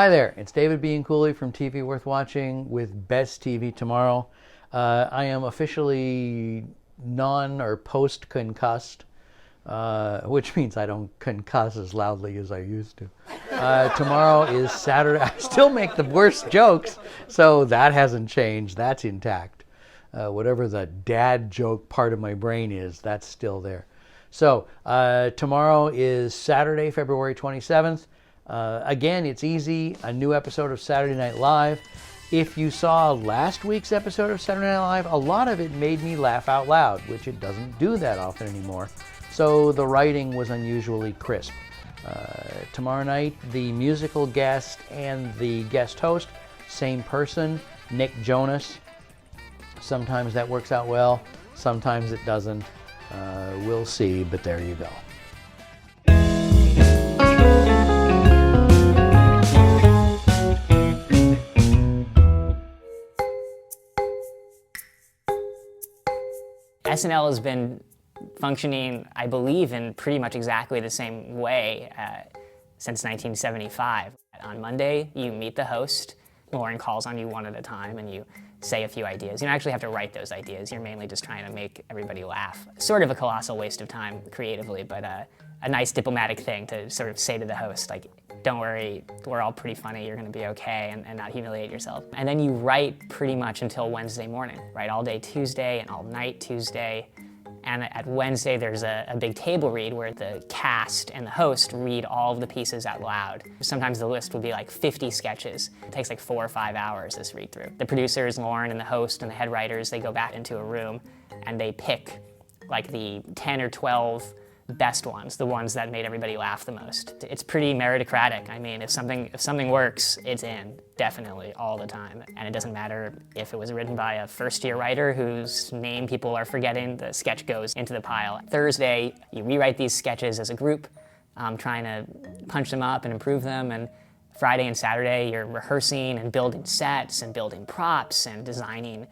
Hi there, it's David Bean Cooley from TV Worth Watching with Best TV Tomorrow. I am officially non or post-concussed, which means I don't concuss as loudly as I used to. Tomorrow is Saturday. I still make the worst jokes, so that hasn't changed. That's intact. Whatever the dad joke part of my brain is, that's still there. So tomorrow is Saturday, February 27th. Again, it's easy, a new episode of Saturday Night Live. If you saw last week's episode of Saturday Night Live, a lot of it made me laugh out loud, which it doesn't do that often anymore. So the writing was unusually crisp. Tomorrow night, the musical guest and the guest host, same person, Nick Jonas. Sometimes that works out well, sometimes it doesn't. We'll see, but there you go. SNL has been functioning, I believe, in pretty much exactly the same way since 1975. On Monday, you meet the host. Lauren calls on you one at a time and you say a few ideas. You don't actually have to write those ideas. You're mainly just trying to make everybody laugh. Sort of a colossal waste of time creatively, but a nice diplomatic thing to sort of say to the host, like, don't worry, we're all pretty funny, you're gonna be okay, and not humiliate yourself. And then you write pretty much until Wednesday morning, right? All day Tuesday and all night Tuesday. And at Wednesday, there's a big table read where the cast and the host read all of the pieces out loud. Sometimes the list would be like 50 sketches. It takes like 4 or 5 hours, this read through. The producers, Lauren and the host and the head writers, they go back into a room and they pick like the 10 or 12 best ones, the ones that made everybody laugh the most. It's pretty meritocratic. I mean, if something works, it's in, definitely, all the time. And it doesn't matter if it was written by a first-year writer whose name people are forgetting, the sketch goes into the pile. Thursday, you rewrite these sketches as a group, trying to punch them up and improve them. And Friday and Saturday, you're rehearsing and building sets and building props and designing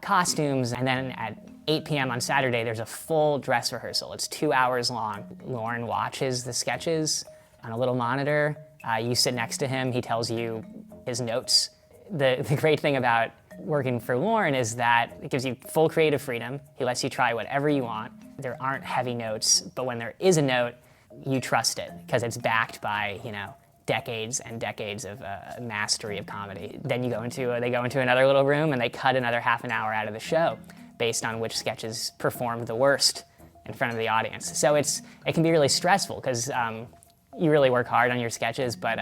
costumes. And then at 8 p.m. on Saturday, there's a full dress rehearsal. It's 2 hours long. Lauren watches the sketches on a little monitor. You sit next to him, he tells you his notes. The great thing about working for Lauren is that it gives you full creative freedom. He lets you try whatever you want. There aren't heavy notes, but when there is a note, you trust it, because it's backed by, decades and decades of mastery of comedy. Then they go into another little room and they cut another half an hour out of the show based on which sketches performed the worst in front of the audience. So it can be really stressful because you really work hard on your sketches, but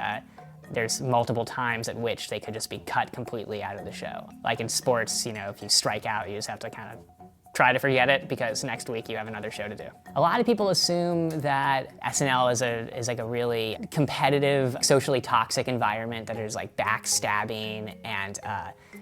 there's multiple times at which they could just be cut completely out of the show. Like in sports, if you strike out, you just have to kind of try to forget it because next week you have another show to do. A lot of people assume that SNL is like a really competitive, socially toxic environment, that there's like backstabbing and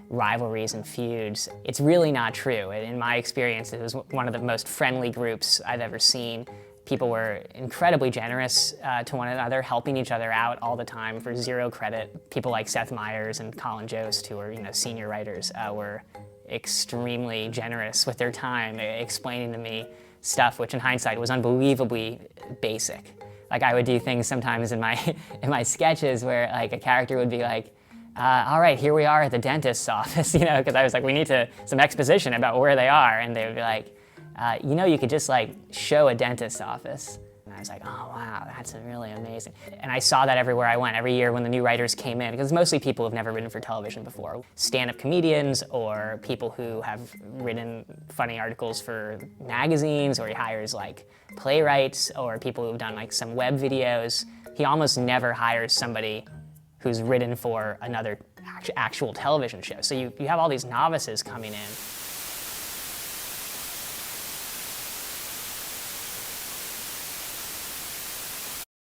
rivalries and feuds. It's really not true. In my experience, it was one of the most friendly groups I've ever seen. People were incredibly generous to one another, helping each other out all the time for zero credit. People like Seth Meyers and Colin Jost, who were senior writers, were extremely generous with their time, explaining to me stuff which in hindsight was unbelievably basic. Like I would do things sometimes in my sketches where like a character would be like, all right, here we are at the dentist's office, because I was like, we need some exposition about where they are, and they would be like, you could just like show a dentist's office. And I was like, oh wow, that's really amazing. And I saw that everywhere I went, every year when the new writers came in, because mostly people who've never written for television before. Stand-up comedians or people who have written funny articles for magazines, or he hires like playwrights or people who've done like some web videos. He almost never hires somebody who's written for another actual television show. So you have all these novices coming in